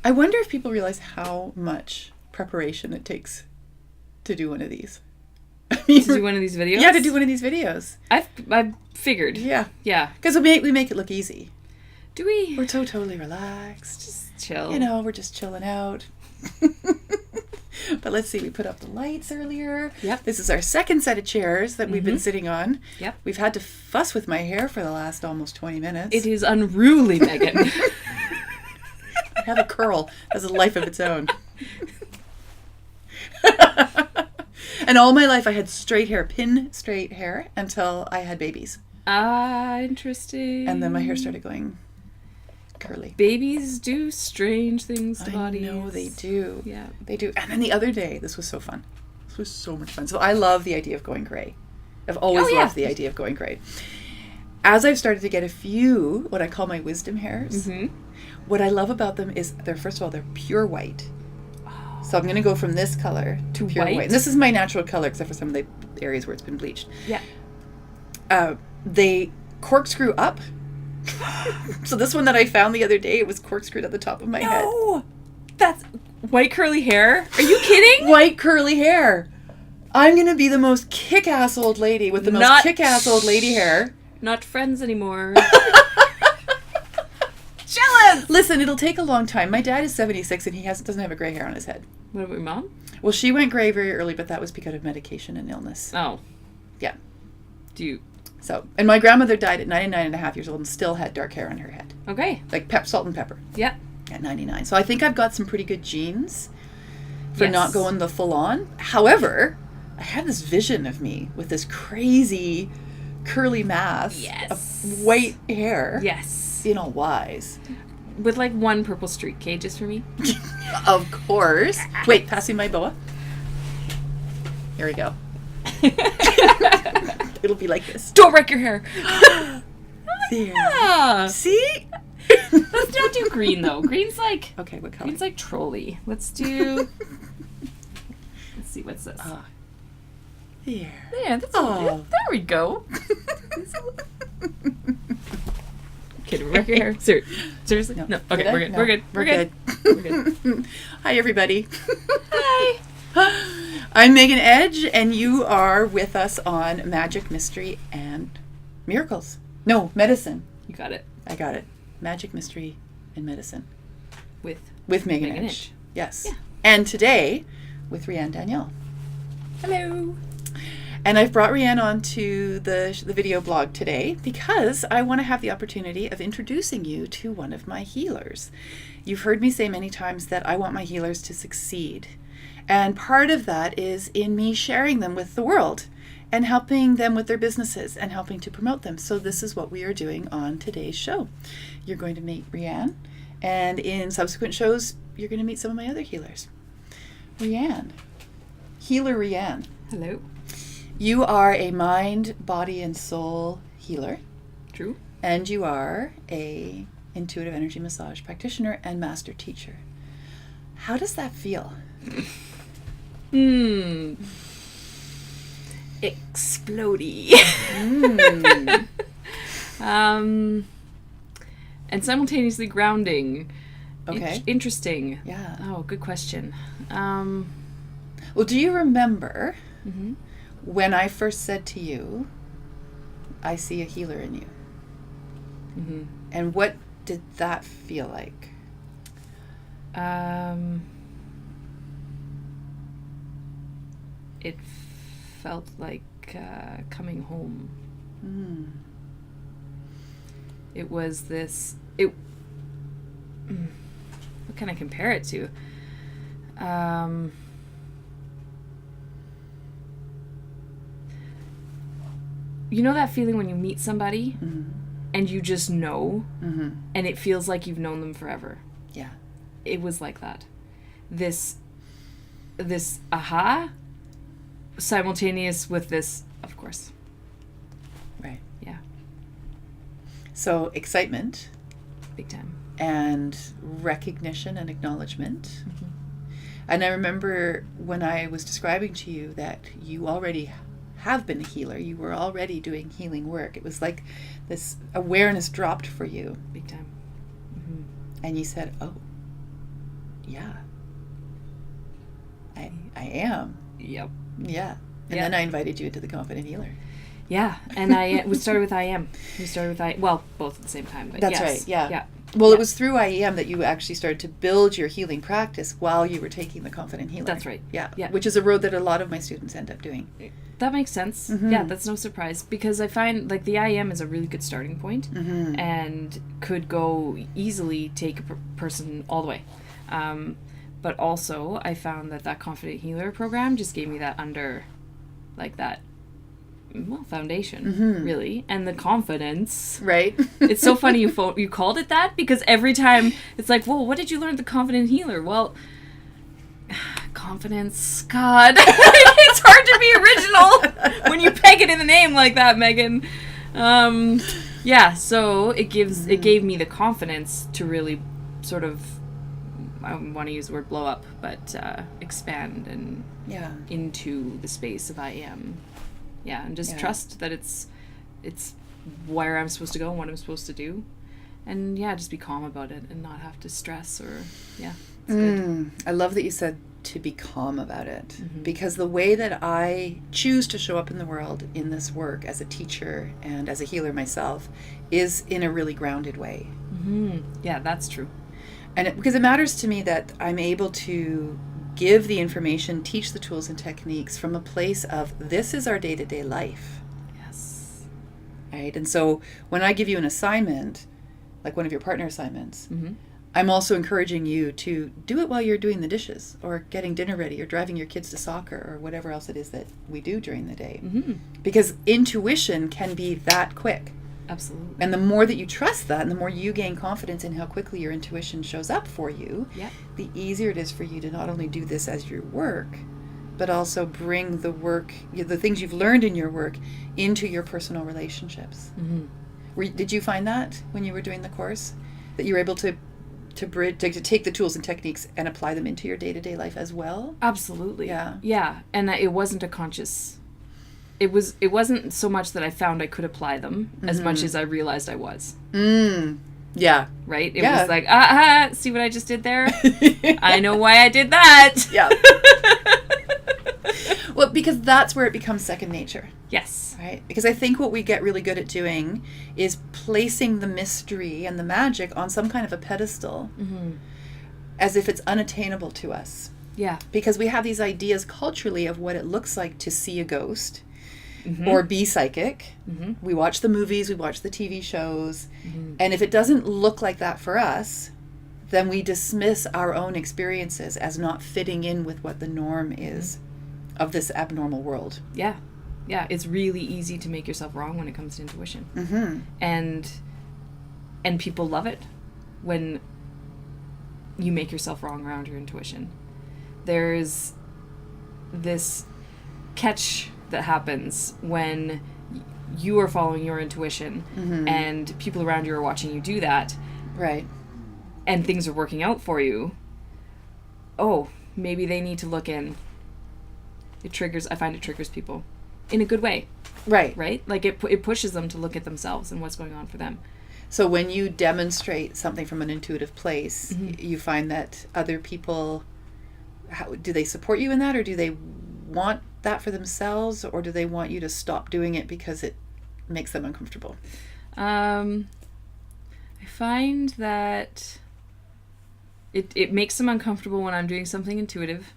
I wonder if people realize how much preparation it takes to do one of these. To do one of these videos? Yeah, to do one of these videos. I've figured. Yeah. Yeah. Because we make it look easy. Do we? We're so totally relaxed. Just chill. You know, we're just chilling out. But let's see, we put up the lights earlier. Yep. This is our second set of chairs that we've been sitting on. Yep. We've had to fuss with my hair for the last almost 20 minutes. It is unruly, Megan. I have a curl. It has a life of its own. And all my life I had straight hair, pin straight hair, until I had babies. Interesting. And then my hair started going curly. Babies do strange things to bodies. I know they do. Yeah. They do. And then the other day, this was so fun. This was so much fun. So I love the idea of going gray. I've always loved the idea of going gray. As I've started to get a few, what I call my wisdom hairs, what I love about them is first of all, they're pure white. So I'm going to go from this color to pure white. And this is my natural color, except for some of the areas where it's been bleached. Yeah. They corkscrew up. So this one that I found the other day, it was corkscrewed at the top of my head. No! That's white curly hair? Are you kidding? White curly hair. I'm going to be the most kick-ass old lady with the most kick-ass old lady hair. Not friends anymore. Jealous! Listen, it'll take a long time. My dad is 76 and he doesn't have a gray hair on his head. What about your mom? Well, she went gray very early, but that was because of medication and illness. Oh. Yeah. So, and my grandmother died at 99 and a half years old and still had dark hair on her head. Okay. Like salt and pepper. Yeah. At 99. So I think I've got some pretty good genes for not going the full on. However, I have this vision of me with this crazy curly mass of white hair. Yes. You know, wise. With like one purple streak, okay, just for me? Of course. Wait, passing my boa. Here we go. It'll be like this. Don't break your hair. There. Yeah. See? Let's not do green though. Green's like okay. What color? Green's like trolly. Let's do. Let's see. What's this? There. Yeah. That's there we go. Okay, do we break your hair? Seriously? No. Okay, we're good. No, We're good. We're good. We're good. Hi, everybody. Hi. I'm Megan Edge, and you are with us on Magic, Mystery, and Miracles. No, Medicine. You got it. I got it. Magic, Mystery, and Medicine. With Megan Edge. Yes. Yeah. And today, with Rianne Danielle. Hello. And I've brought Rianne on to the video blog today because I want to have the opportunity of introducing you to one of my healers. You've heard me say many times that I want my healers to succeed. And part of that is in me sharing them with the world and helping them with their businesses and helping to promote them. So this is what we are doing on today's show. You're going to meet Rianne, and in subsequent shows, you're going to meet some of my other healers. Rianne. Healer Rianne. Hello. You are a mind, body, and soul healer. True. And you are a intuitive energy massage practitioner and master teacher. How does that feel? Explodey. And simultaneously grounding. Okay. Interesting. Yeah. Oh, good question. Well, do you remember when I first said to you, I see a healer in you? And what did that feel like? It felt like coming home. It was this. What can I compare it to? You know that feeling when you meet somebody and you just know, and it feels like you've known them forever. Yeah. It was like that. This aha, simultaneous with this, of course. Right. Yeah. So excitement. Big time. And recognition and acknowledgement. And I remember when I was describing to you that you already have been a healer, you were already doing healing work. It was like this awareness dropped for you. Big time. And you said, oh. yeah, I am. Yep. Yeah. And Yeah. then I invited you into the Confident Healer. Yeah, and we started with IEM. We started with well, both at the same time. But That's yes. right, yeah. Yeah. Well, Yeah. it was through IEM that you actually started to build your healing practice while you were taking the Confident Healer. That's right. Yeah. Yeah. Which is a road that a lot of my students end up doing. That makes sense. Yeah, that's no surprise, because I find like the IEM is a really good starting point and could go easily take a person all the way. But also I found that Confident Healer program just gave me that foundation, really, and the confidence. Right. It's so funny you called it that, because every time it's like, well, what did you learn at the Confident Healer? Well, confidence, God. It's hard to be original when you peg it in the name like that, Megan. Yeah, so it gave me the confidence to really sort of, I want to use the word blow up, but expand and into the space of IEM. Yeah, and just trust that it's where I'm supposed to go and what I'm supposed to do. And just be calm about it and not have to stress it's good. I love that you said to be calm about it, because the way that I choose to show up in the world in this work as a teacher and as a healer myself is in a really grounded way. Yeah, that's true. And because it matters to me that I'm able to give the information, teach the tools and techniques from a place of this is our day-to-day life. Yes. Right? And so when I give you an assignment, like one of your partner assignments, I'm also encouraging you to do it while you're doing the dishes or getting dinner ready or driving your kids to soccer or whatever else it is that we do during the day. Because intuition can be that quick. Absolutely. And the more that you trust that and the more you gain confidence in how quickly your intuition shows up for you, the easier it is for you to not only do this as your work, but also bring the work, the things you've learned in your work, into your personal relationships. Did you find that when you were doing the course? That you were able to take the tools and techniques and apply them into your day-to-day life as well? Absolutely. Yeah. Yeah, and it wasn't a conscious... It wasn't so much that I found I could apply them as much as I realized I was. Yeah. Right? It was like, see what I just did there? I know why I did that. Yeah. Well, because that's where it becomes second nature. Yes. Right? Because I think what we get really good at doing is placing the mystery and the magic on some kind of a pedestal as if it's unattainable to us. Yeah. Because we have these ideas culturally of what it looks like to see a ghost or be psychic. We watch the movies, we watch the TV shows, and if it doesn't look like that for us, then we dismiss our own experiences as not fitting in with what the norm is of this abnormal world. Yeah. Yeah, it's really easy to make yourself wrong when it comes to intuition. And people love it when you make yourself wrong around your intuition. There's this catch that happens when you are following your intuition and people around you are watching you do that. Right. And things are working out for you. Oh, maybe they need to look in. I find it triggers people in a good way. Right. Right? Like it pushes them to look at themselves and what's going on for them. So when you demonstrate something from an intuitive place, you find that other people, do they support you in that, or do they want that for themselves, or do they want you to stop doing it because it makes them uncomfortable? I find that it makes them uncomfortable when I'm doing something intuitive,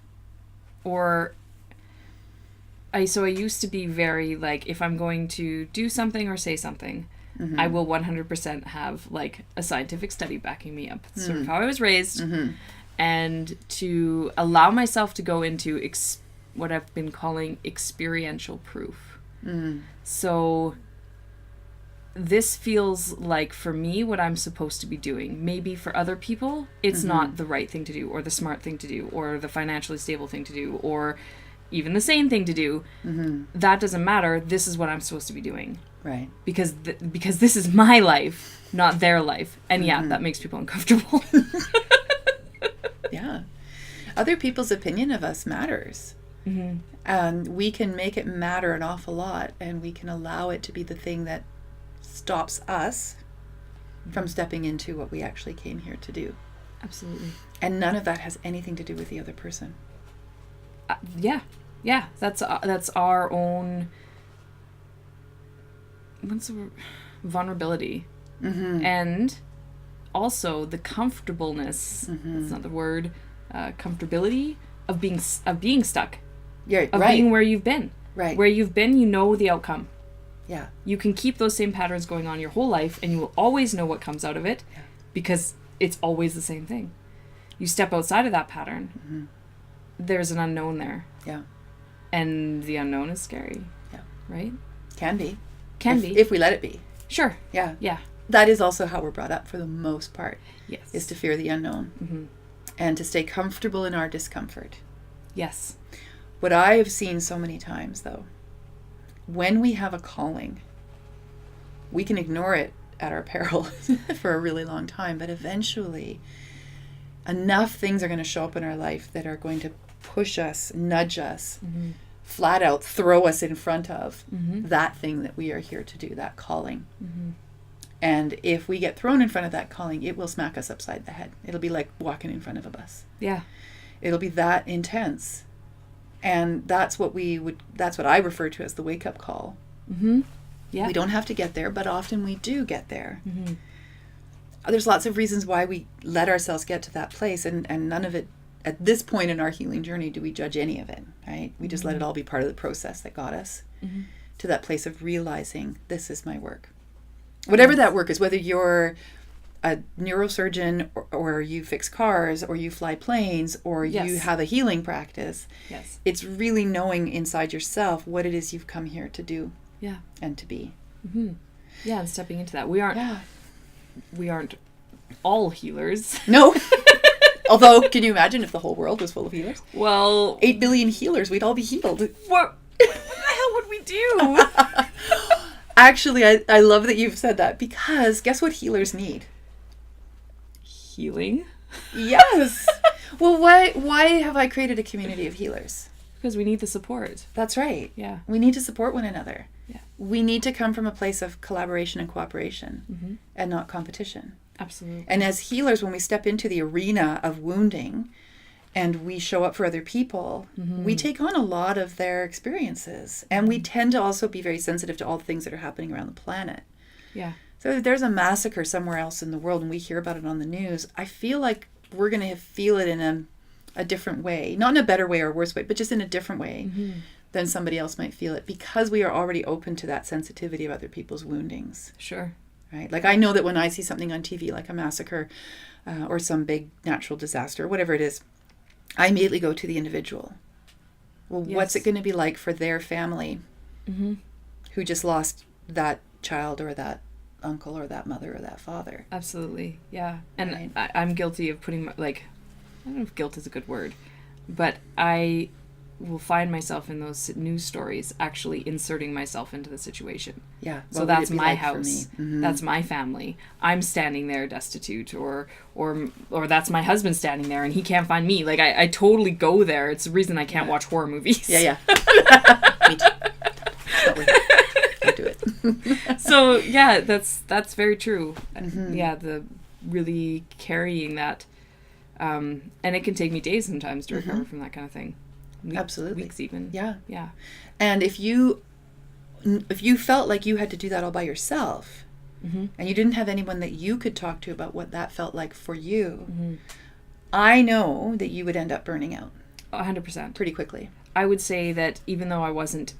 or I used to be very like, if I'm going to do something or say something, I will 100% have like a scientific study backing me up. It's sort of how I was raised. And to allow myself to go into what I've been calling experiential proof. So this feels like, for me, what I'm supposed to be doing. Maybe for other people, it's not the right thing to do, or the smart thing to do, or the financially stable thing to do, or even the sane thing to do. That doesn't matter. This is what I'm supposed to be doing. Right. Because this is my life, not their life. And that makes people uncomfortable. Yeah. Other people's opinion of us matters. And we can make it matter an awful lot, and we can allow it to be the thing that stops us from stepping into what we actually came here to do. Absolutely. And none of that has anything to do with the other person. Yeah. That's our own. What's the word? Vulnerability, and also the comfortableness. That's not the word. Comfortability of being stuck. Yeah, of right. being where you've been. Right. Where you've been, you know the outcome. Yeah. You can keep those same patterns going on your whole life, and you will always know what comes out of it, because it's always the same thing. You step outside of that pattern, there's an unknown there. Yeah. And the unknown is scary. Yeah. Right? Can be. Be. If we let it be. Sure. Yeah. Yeah. That is also how we're brought up for the most part. Yes. Is to fear the unknown. And to stay comfortable in our discomfort. Yes. What I have seen so many times, though, when we have a calling, we can ignore it at our peril for a really long time, but eventually enough things are going to show up in our life that are going to push us, nudge us, flat out throw us in front of that thing that we are here to do, that calling. And if we get thrown in front of that calling, it will smack us upside the head. It'll be like walking in front of a bus. Yeah. It'll be that intense. And that's what I refer to as the wake-up call. Yeah. We don't have to get there, but often we do get there. There's lots of reasons why we let ourselves get to that place, and none of it, at this point in our healing journey, do we judge any of it, right? We just let it all be part of the process that got us to that place of realizing, this is my work. Whatever that work is, whether you're a neurosurgeon or you fix cars or you fly planes or you have a healing practice. Yes. It's really knowing inside yourself what it is you've come here to do. Yeah. And to be. Yeah, and stepping into that. We aren't all healers. No. Although, can you imagine if the whole world was full of healers? Well, 8 billion healers, we'd all be healed. What the hell would we do? Actually, I love that you've said that, because guess what healers need? Healing? Yes. Well, why have I created a community of healers? Because we need the support. That's right. Yeah. We need to support one another. Yeah. We need to come from a place of collaboration and cooperation and not competition. Absolutely. And as healers, when we step into the arena of wounding and we show up for other people, we take on a lot of their experiences. And we tend to also be very sensitive to all the things that are happening around the planet. Yeah. So if there's a massacre somewhere else in the world and we hear about it on the news, I feel like we're going to feel it in a different way. Not in a better way or a worse way, but just in a different way than somebody else might feel it, because we are already open to that sensitivity of other people's woundings. Sure. Right? Like, I know that when I see something on TV, like a massacre or some big natural disaster, whatever it is, I immediately go to the individual. Well, what's it going to be like for their family who just lost that child or that uncle or that mother or that father? Absolutely. Yeah. And right. I'm guilty of putting, I don't know if guilt is a good word, but I will find myself in those news stories actually inserting myself into the situation. Yeah. So that's my house. That's my family. I'm standing there destitute, or that's my husband standing there and he can't find me. Like, I totally go there. It's the reason I can't watch horror movies. Yeah. Me too. Don't do it. So yeah, that's very true. Yeah, the really carrying that, and it can take me days sometimes to recover from that kind of thing. Absolutely. Weeks even. Yeah. And if you felt like you had to do that all by yourself, and you didn't have anyone that you could talk to about what that felt like for you, I know that you would end up burning out. 100%. Pretty quickly. I would say that even though I wasn't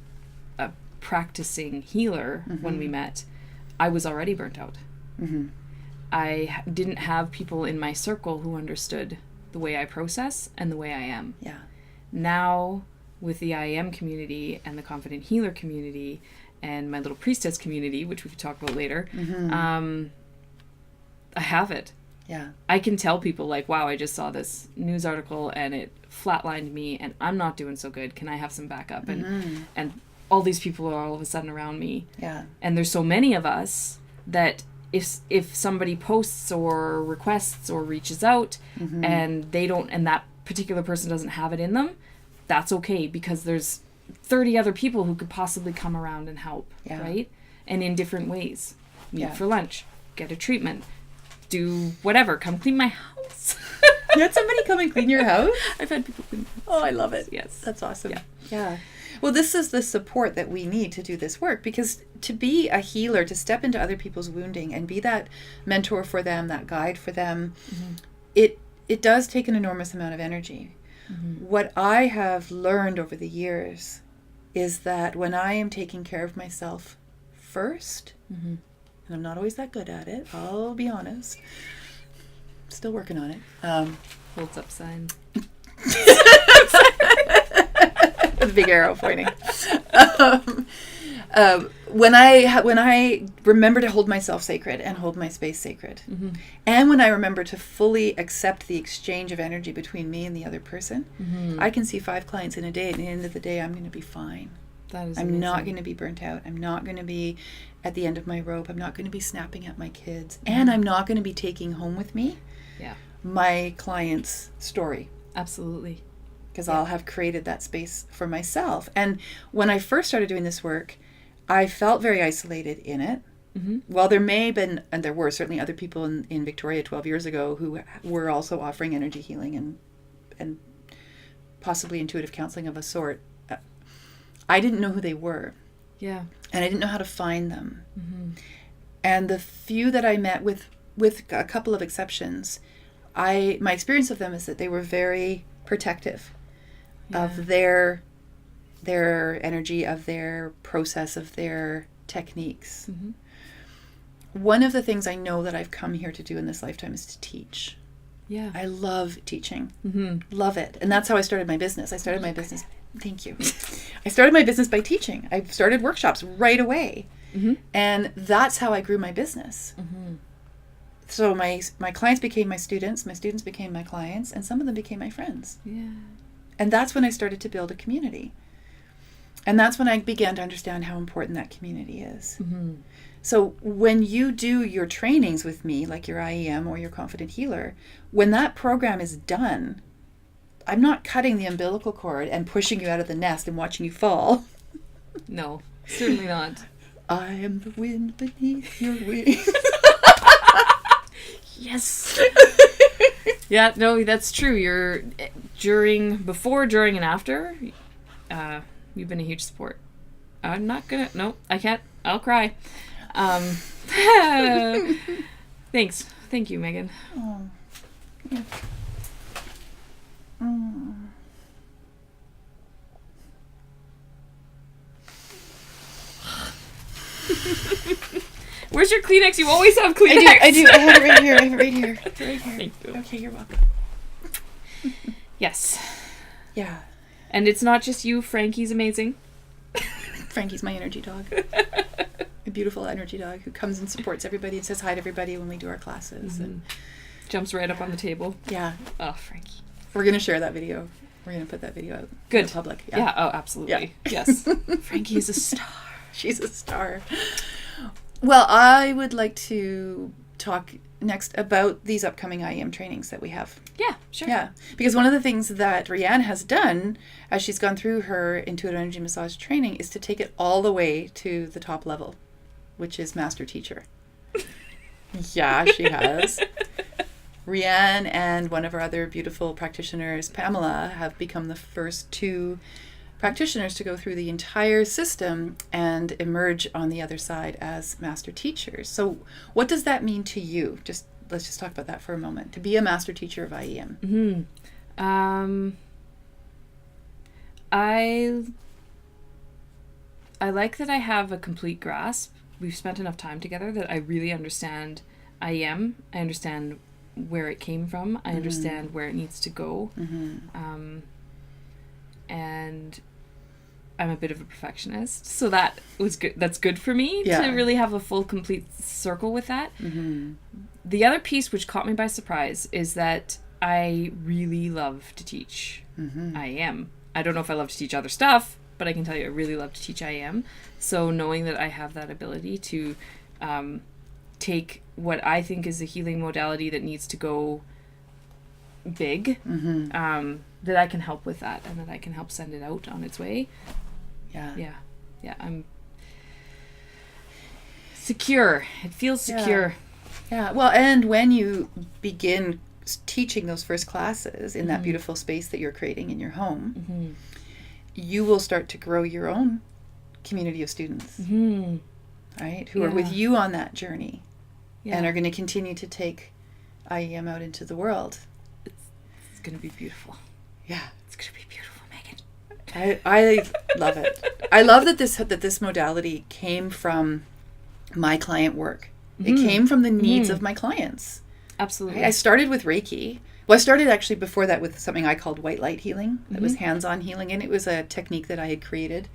a practicing healer when we met, I was already burnt out. I didn't have people in my circle who understood the way I process and the way I am. Yeah. Now, with the IEM community and the Confident Healer community and my little priestess community, which we could talk about later, I have it. Yeah. I can tell people, like, wow, I just saw this news article and it flatlined me and I'm not doing so good. Can I have some backup? And all these people are all of a sudden around me. Yeah. And there's so many of us that if somebody posts or requests or reaches out and they don't, and that particular person doesn't have it in them, that's okay, because there's 30 other people who could possibly come around and help, right? And in different ways. Meet for lunch, get a treatment, do whatever, come clean my house house. You had somebody come and clean your house? I've had people clean. Oh, I love it. Yes. That's awesome. Yeah. Yeah. Well, this is the support that we need to do this work, because to be a healer, to step into other people's wounding and be that mentor for them, that guide for them, it does take an enormous amount of energy. What I have learned over the years is that when I am taking care of myself first, and I'm not always that good at it, I'll be honest, still working on it. Holds up sign. The big arrow pointing. When I remember to hold myself sacred and hold my space sacred, and when I remember to fully accept the exchange of energy between me and the other person, I can see 5 clients in a day. At the end of the day, I'm going to be fine. That is I'm amazing. not going to be burnt out. I'm not going to be at the end of my rope. I'm not going to be snapping at my kids. And I'm not going to be taking home with me my client's story. Absolutely. Because I'll have created that space for myself. And when I first started doing this work, I felt very isolated in it. Well, there may have been, and there were certainly other people in Victoria 12 years ago who were also offering energy healing and possibly intuitive counseling of a sort. I didn't know who they were. Yeah. And I didn't know how to find them. And the few that I met, with a couple of exceptions, my experience of them is that they were very protective of their energy, of their process, of their techniques. One of the things I know that I've come here to do in this lifetime is to teach. Yeah. I love teaching. Love it. And that's how I started my business. I started my business. Thank you. I started my business by teaching. I started workshops right away. And that's how I grew my business. So my clients became my students became my clients, and some of them became my friends. Yeah. And that's when I started to build a community. And that's when I began to understand how important that community is. So when you do your trainings with me, like your IEM or your Confident Healer, when that program is done, I'm not cutting the umbilical cord and pushing you out of the nest and watching you fall. No, certainly not. I am the wind beneath your wings. Yes. Yeah, no, that's true. You're before, during, and after, you've been a huge support. I'm not gonna, no, I can't, I'll cry. Thanks. Thank you, Megan. Oh. Yeah. Where's your Kleenex? You always have Kleenex. I do. I have it right here. Thank you. Okay, you're welcome. Yes. Yeah. And it's not just you. Frankie's amazing. Frankie's my energy dog. A beautiful energy dog who comes and supports everybody and says hi to everybody when we do our classes. And jumps right up on the table. Yeah. Oh, Frankie. We're going to share that video. We're going to put that video out Good. in the public. Yeah. Oh, absolutely. Yeah. Yes. Frankie is a star. She's a star. Well, I would like to talk next about these upcoming IEM trainings that we have. Yeah, sure. Yeah, because one of the things that Rianne has done as she's gone through her intuitive energy massage training is to take it all the way to the top level, which is master teacher. Yeah, she has. Rianne and one of our other beautiful practitioners, Pamela, have become the first 2 practitioners to go through the entire system and emerge on the other side as master teachers. So what does that mean to you? Let's just talk about that for a moment. To be a master teacher of IEM. I like that I have a complete grasp. We've spent enough time together that I really understand IEM. I understand where it came from. I understand where it needs to go. And I'm a bit of a perfectionist, so that was good. That's good for me to really have a full, complete circle with that. The other piece which caught me by surprise is that I really love to teach IEM. I don't know if I love to teach other stuff, but I can tell you I really love to teach IEM. So knowing that I have that ability to take what I think is a healing modality that needs to go big, that I can help with that and that I can help send it out on its way. Yeah, I'm secure. It feels secure. Yeah, well, and when you begin teaching those first classes in that beautiful space that you're creating in your home, Mm-hmm. you will start to grow your own community of students, Mm-hmm. right? Who are with you on that journey Yeah. and are going to continue to take IEM out into the world. It's going to be beautiful. Yeah. It's going to be beautiful, Megan. I love it. I love that this modality came from my client work. It came from the needs of my clients. Absolutely. I started with Reiki. Well, I started actually before that with something I called white light healing. That was hands-on healing, and it was a technique that I had created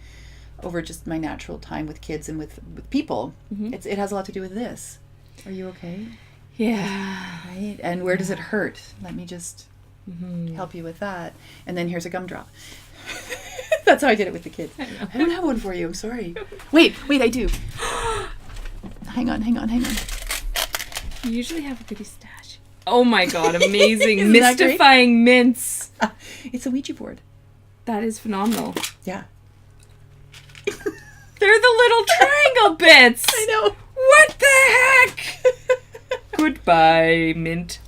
over just my natural time with kids and with people. It has a lot to do with this. Are you okay? Yeah. Right? And where does it hurt? Let me just help you with that. And then here's a gumdrop. That's how I did it with the kids. I don't have one for you. I'm sorry. Wait, I do. Hang on. You usually have a goodie stash. Oh my god, amazing. Isn't that great? Mystifying mints. It's a Ouija board. That is phenomenal. Yeah. They're the little triangle bits. I know. What the heck? Goodbye, mint.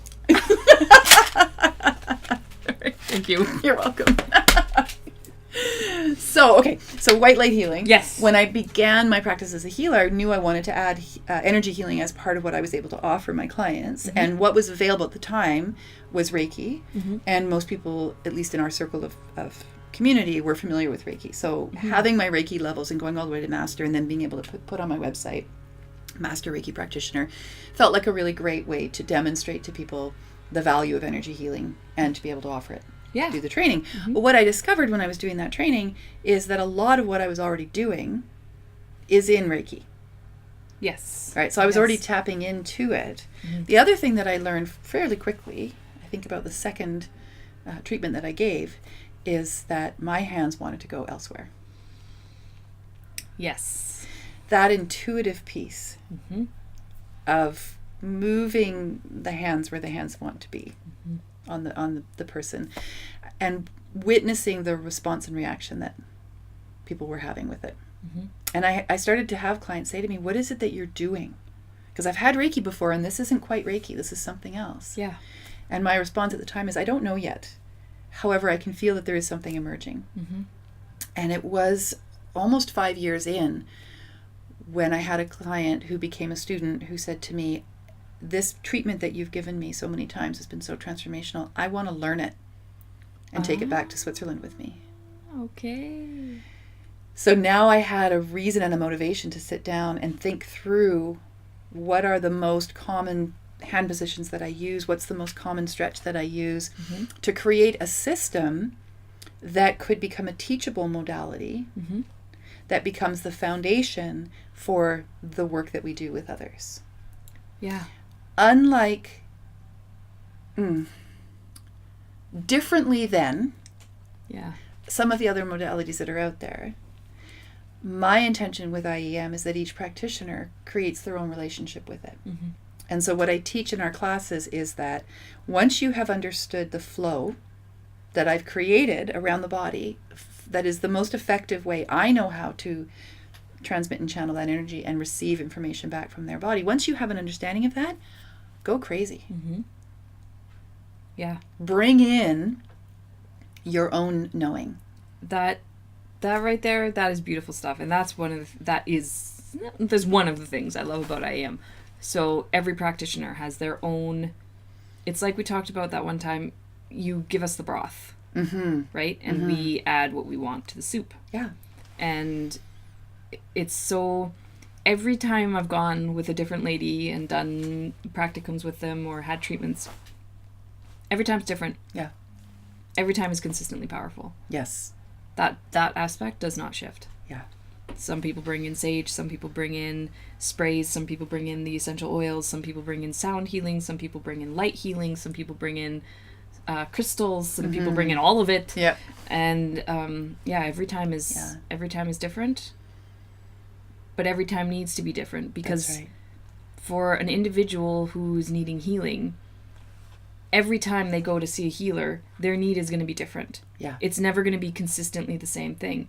Thank you. You're welcome. So white light healing. Yes. When I began my practice as a healer, I knew I wanted to add energy healing as part of what I was able to offer my clients. And what was available at the time was Reiki. And most people, at least in our circle of community, were familiar with Reiki. So having my Reiki levels and going all the way to master, and then being able to put on my website, Master Reiki Practitioner, felt like a really great way to demonstrate to people the value of energy healing and to be able to offer it. Yeah. Do the training. But what I discovered when I was doing that training is that a lot of what I was already doing is in Reiki. Yes. Right? So I was already tapping into it. The other thing that I learned fairly quickly, I think about the second treatment that I gave, is that my hands wanted to go elsewhere. Yes. That intuitive piece of moving the hands where the hands want to be on the person, and witnessing the response and reaction that people were having with it. And I started to have clients say to me, what is it that you're doing? Because I've had Reiki before, and this isn't quite Reiki. This is something else. Yeah. And my response at the time is, I don't know yet. However, I can feel that there is something emerging. And it was almost 5 years in when I had a client who became a student who said to me, this treatment that you've given me so many times has been so transformational. I want to learn it and take it back to Switzerland with me. Okay. So now I had a reason and a motivation to sit down and think through what are the most common hand positions that I use, what's the most common stretch that I use, to create a system that could become a teachable modality that becomes the foundation for the work that we do with others. Yeah. Unlike, differently than some of the other modalities that are out there, my intention with IEM is that each practitioner creates their own relationship with it. And so what I teach in our classes is that once you have understood the flow that I've created around the body, that is the most effective way I know how to transmit and channel that energy and receive information back from their body. Once you have an understanding of that, go crazy. Yeah. Bring in your own knowing. That right there, that is beautiful stuff. And that's there's one of the things I love about IEM. So every practitioner has their own, it's like we talked about that one time, you give us the broth, right? And we add what we want to the soup. Yeah. And it's so, every time I've gone with a different lady and done practicums with them or had treatments, every time's different. Yeah. Every time is consistently powerful. Yes. That aspect does not shift. Yeah. Some people bring in sage, some people bring in sprays, some people bring in the essential oils, some people bring in sound healing, some people bring in light healing, some people bring in crystals, some people bring in all of it. Yeah. And every time is different. But every time needs to be different, because for an individual who's needing healing, every time they go to see a healer, their need is going to be different. Yeah. It's never going to be consistently the same thing.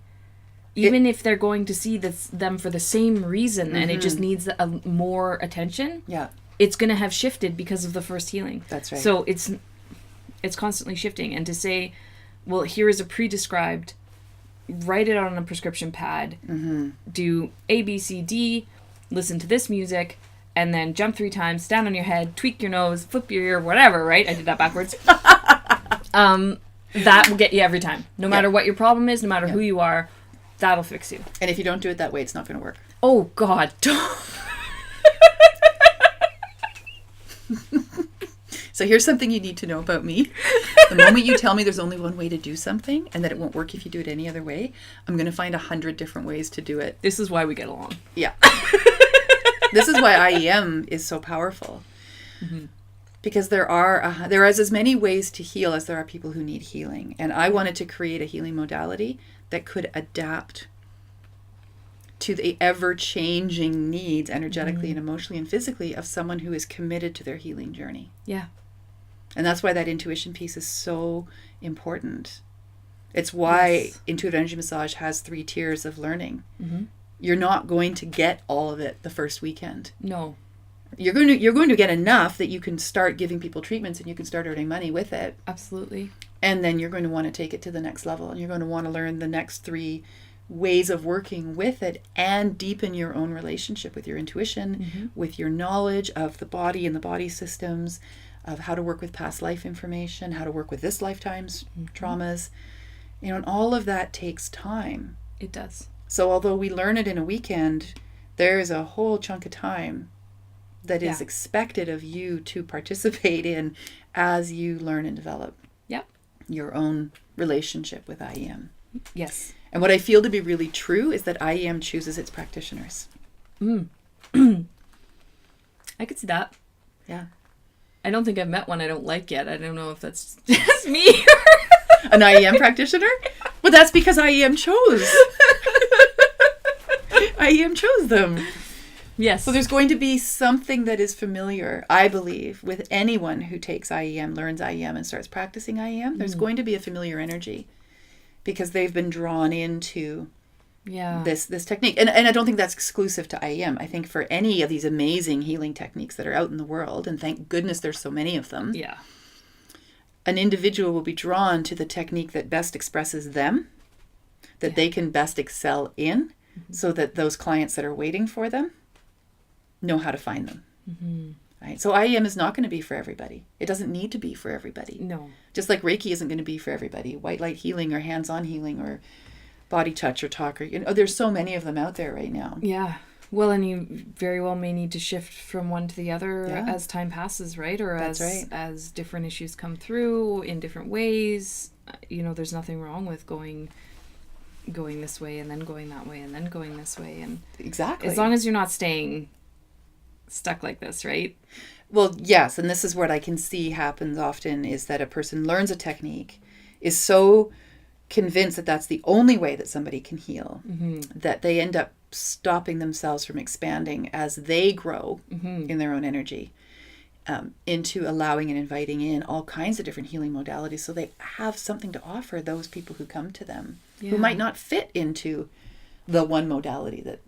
Even if they're going to see them for the same reason and it just needs more attention, it's going to have shifted because of the first healing. That's right. So it's constantly shifting. And to say, well, here is a pre-described, write it out on a prescription pad, do A, B, C, D, listen to this music, and then jump 3 times, stand on your head, tweak your nose, flip your ear, whatever, right? I did that backwards. That will get you every time. No matter what your problem is, no matter who you are, that'll fix you. And if you don't do it that way, it's not going to work. Oh, God, don't. So here's something you need to know about me. The moment you tell me there's only one way to do something and that it won't work if you do it any other way, I'm going to find 100 different ways to do it. This is why we get along. Yeah. This is why IEM is so powerful. Because there is as many ways to heal as there are people who need healing. And I wanted to create a healing modality that could adapt to the ever-changing needs energetically and emotionally and physically of someone who is committed to their healing journey. Yeah. And that's why that intuition piece is so important. It's why intuitive energy massage has 3 tiers of learning. You're not going to get all of it the first weekend. No. You're going to get enough that you can start giving people treatments and you can start earning money with it. Absolutely. And then you're going to want to take it to the next level, and you're going to want to learn the next 3 ways of working with it and deepen your own relationship with your intuition, with your knowledge of the body and the body systems, of how to work with past life information, how to work with this lifetime's traumas. And all of that takes time. It does. So although we learn it in a weekend, there is a whole chunk of time that is expected of you to participate in as you learn and develop your own relationship with IEM. Yes. And what I feel to be really true is that IEM chooses its practitioners. I could see that. Yeah. I don't think I've met one I don't like yet. I don't know if that's just me. An IEM practitioner? Well, that's because IEM chose. IEM chose them. Yes. So there's going to be something that is familiar, I believe, with anyone who takes IEM, learns IEM, and starts practicing IEM. There's going to be a familiar energy because they've been drawn into this technique. And I don't think that's exclusive to IEM. I think for any of these amazing healing techniques that are out in the world, and thank goodness there's so many of them, an individual will be drawn to the technique that best expresses them, that they can best excel in, so that those clients that are waiting for them know how to find them. Right? So IEM is not going to be for everybody. It doesn't need to be for everybody. No. Just like Reiki isn't going to be for everybody. White light healing or hands-on healing or body touch or talk, or there's so many of them out there right now. Yeah. Well, and you very well may need to shift from one to the other as time passes, right? Or as different issues come through in different ways. There's nothing wrong with going this way and then going that way and then going this way, and exactly, as long as you're not staying stuck like this, right? Well, yes, and this is what I can see happens often is that a person learns a technique, is so convinced that that's the only way that somebody can heal, that they end up stopping themselves from expanding as they grow in their own energy, into allowing and inviting in all kinds of different healing modalities, so they have something to offer those people who come to them who might not fit into the one modality that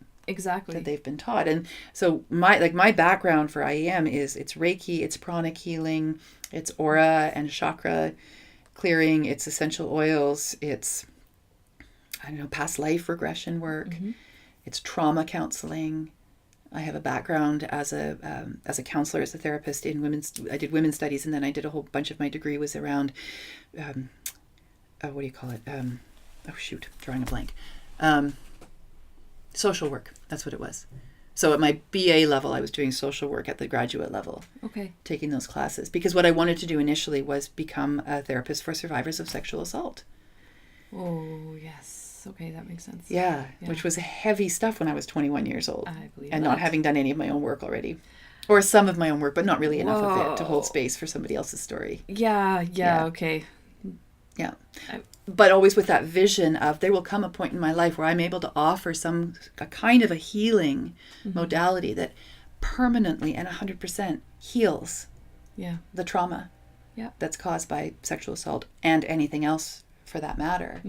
they've been taught. And so my background for IEM is it's Reiki, it's pranic healing, it's aura and chakra clearing, it's essential oils, it's past life regression work, it's trauma counseling. I have a background as a counselor, as a therapist I did women's studies, and then I did a whole bunch of my degree was around what do you call it? Drawing a blank. Social work. That's what it was. So at my BA level, I was doing social work at the graduate level. Okay. Taking those classes. Because what I wanted to do initially was become a therapist for survivors of sexual assault. Oh, yes. Okay, that makes sense. Yeah. Which was heavy stuff when I was 21 years old. I believe and that. Not having done any of my own work already. Or some of my own work, but not really enough of it to hold space for somebody else's story. Yeah, okay. Yeah. But always with that vision of there will come a point in my life where I'm able to offer a kind of a healing modality that permanently and 100% heals the trauma that's caused by sexual assault and anything else for that matter.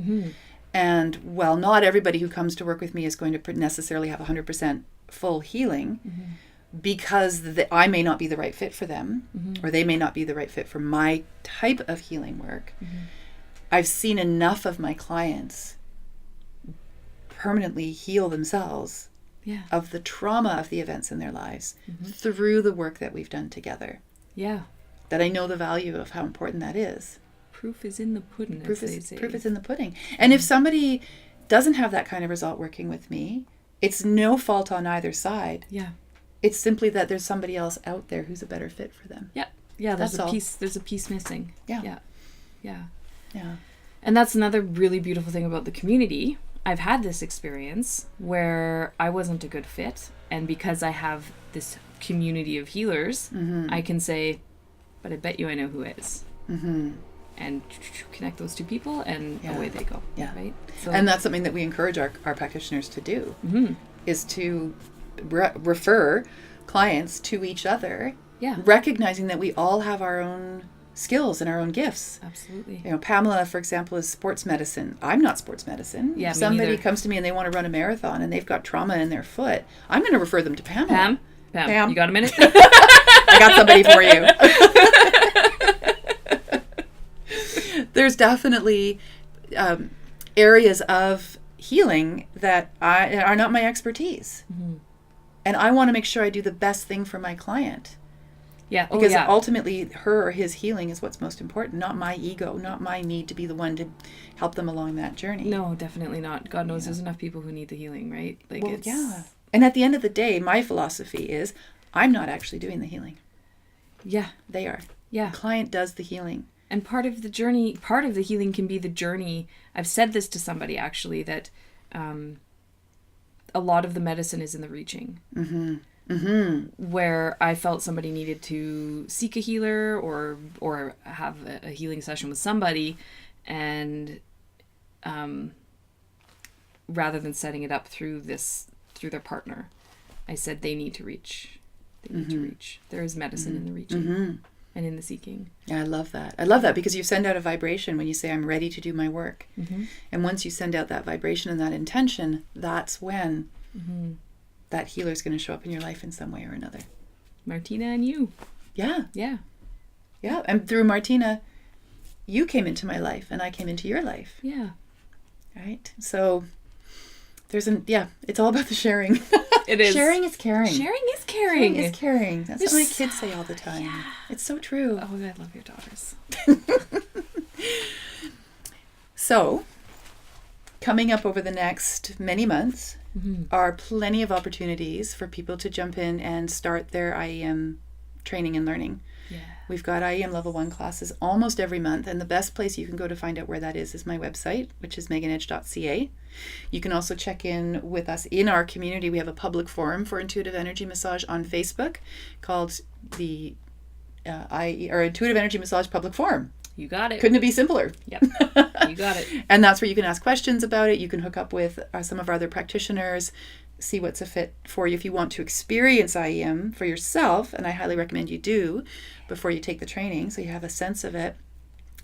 And while not everybody who comes to work with me is going to necessarily have 100% full healing, because I may not be the right fit for them, or they may not be the right fit for my type of healing work, I've seen enough of my clients permanently heal themselves of the trauma of the events in their lives through the work that we've done together. Yeah. That I know the value of how important that is. Proof is in the pudding, Proof is in the pudding. And if somebody doesn't have that kind of result working with me, it's no fault on either side. Yeah. It's simply that there's somebody else out there who's a better fit for them. Yeah. Yeah, there's That's all. There's a piece missing. Yeah. Yeah. Yeah. Yeah. And that's another really beautiful thing about the community. I've had this experience where I wasn't a good fit, and because I have this community of healers, I can say, but I bet you I know who is. And connect those two people, and away they go. Yeah. Right? So, And that's something that we encourage our practitioners to do, is to refer clients to each other, recognizing that we all have our own skills and our own gifts. Absolutely. You know, Pamela, for example, is sports medicine. I'm not sports medicine. Yeah, if me somebody neither. comes to me and they want to run a marathon and they've got trauma in their foot, I'm going to refer them to Pamela. Pam, you got a minute? I got somebody for you. There's definitely areas of healing that are not my expertise. And I want to make sure I do the best thing for my client. Yeah. Because ultimately her or his healing is what's most important, not my ego, not my need to be the one to help them along that journey. No, definitely not. God knows there's enough people who need the healing, right? Like, well, yeah. And at the end of the day, my philosophy is I'm not actually doing the healing. Yeah. They are. Yeah. The client does the healing. And part of the journey, part of the healing can be the journey. I've said this to somebody actually, that a lot of the medicine is in the reaching. Where I felt somebody needed to seek a healer or have a healing session with somebody, and rather than setting it up through their partner, I said they need to reach. They need to reach. There is medicine in the reaching and in the seeking. Yeah, I love that. I love that because you send out a vibration when you say, I'm ready to do my work. And once you send out that vibration and that intention, that's when that healer is going to show up in your life in some way or another. Martina and you. Yeah. Yeah. Yeah. And through Martina, you came into my life and I came into your life. Yeah. Right? So it's all about the sharing. It is. Sharing is caring. Sharing is caring. Sharing is caring. That's what my kids say all the time. Yeah. It's so true. Oh, I love your daughters. So, coming up over the next many months are plenty of opportunities for people to jump in and start their IEM training and learning. Yeah. We've got IEM Level 1 classes almost every month, and the best place you can go to find out where that is my website, which is meganedge.ca. You can also check in with us in our community. We have a public forum for intuitive energy massage on Facebook called the Intuitive Energy Massage Public Forum. You got it. Couldn't it be simpler? Yep. You got it. And that's where you can ask questions about it. You can hook up with some of our other practitioners, see what's a fit for you if you want to experience IEM for yourself. And I highly recommend you do before you take the training so you have a sense of it.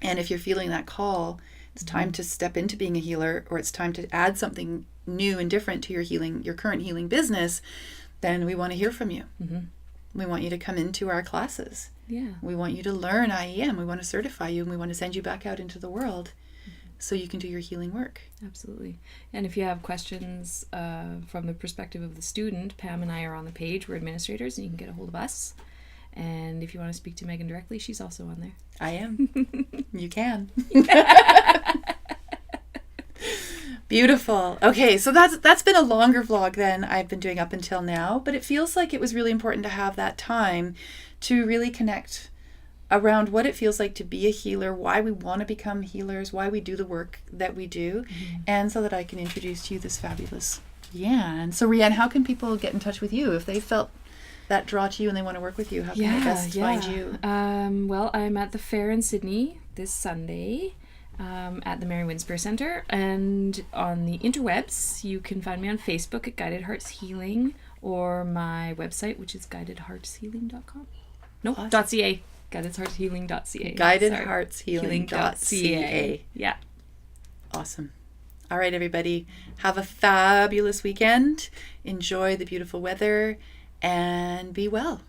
And if you're feeling that call, it's time to step into being a healer, or it's time to add something new and different to your current healing business, then we want to hear from you. We want you to come into our classes. Yeah. We want you to learn IEM. We want to certify you, and we want to send you back out into the world so you can do your healing work. Absolutely. And if you have questions from the perspective of the student, Pam and I are on the page. We're administrators, and you can get a hold of us. And if you want to speak to Megan directly, she's also on there. I am. You can. Beautiful. Okay, so that's been a longer vlog than I've been doing up until now, but it feels like it was really important to have that time to really connect around what it feels like to be a healer, why we want to become healers, why we do the work that we do, and so that I can introduce to you this fabulous Rianne. So Rianne, how can people get in touch with you if they felt that draw to you and they want to work with you? How can they best find you? Well, I'm at the fair in Sydney this Sunday at the Mary Winspear Centre, and on the interwebs you can find me on Facebook at Guided Hearts Healing, or my website, which is guidedheartshealing.com. No, Awesome. .ca. Guidedheartshealing.ca. Guidedheartshealing.ca. Yeah. Awesome. All right, everybody. Have a fabulous weekend. Enjoy the beautiful weather. and be well.